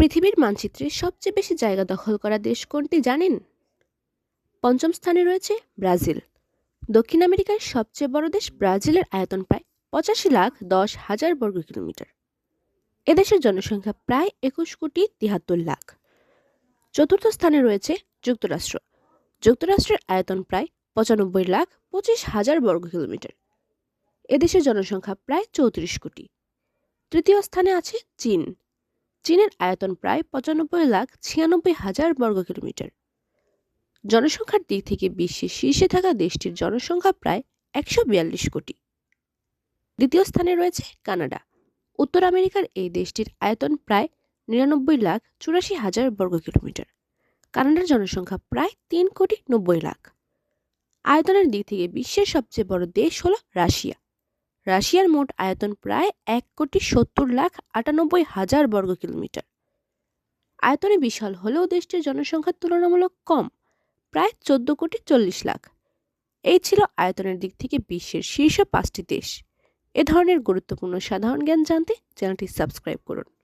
পৃথিবীর মানচিত্রে সবচেয়ে বেশি জায়গা দখল করা দেশ কোনটি জানেন? পঞ্চম স্থানে রয়েছে ব্রাজিল। দক্ষিণ আমেরিকার সবচেয়ে বড় দেশ ব্রাজিলের আয়তন প্রায় ৮৫,১০,০০০ বর্গ কিলোমিটার। এদেশের জনসংখ্যা প্রায় ২১,৭৩,০০,০০০। চতুর্থ স্থানে রয়েছে যুক্তরাষ্ট্র। যুক্তরাষ্ট্রের আয়তন প্রায় ৯৫,২৫,০০০ বর্গ কিলোমিটার। এদেশের জনসংখ্যা প্রায় ৩৪ কোটি। তৃতীয় স্থানে আছে চীন। চীনের আয়তন প্রায় ৯৫,৯৬,০০০ বর্গ কিলোমিটার। জনসংখ্যার দিক থেকে বিশ্বের শীর্ষে থাকা দেশটির জনসংখ্যা প্রায় ১৪২ কোটি। দ্বিতীয় স্থানে রয়েছে কানাডা। উত্তর আমেরিকার এই দেশটির আয়তন প্রায় ৯৯,৮৪,০০০ বর্গ কিলোমিটার। কানাডার জনসংখ্যা প্রায় ৩,৯০,০০,০০০। আয়তনের দিক থেকে বিশ্বের সবচেয়ে বড় দেশ হল রাশিয়া। রাশিয়ার মোট আয়তন প্রায় ১,৭০,৯৮,০০০ বর্গ কিলোমিটার। আয়তনে বিশাল হলেও দেশটির জনসংখ্যা তুলনামূলক কম, প্রায় ১৪,৪০,০০,০০০। এই ছিল আয়তনের দিক থেকে বিশ্বের শীর্ষ ৫টি দেশ। এ ধরনের গুরুত্বপূর্ণ সাধারণ জ্ঞান জানতে চ্যানেলটি সাবস্ক্রাইব করুন।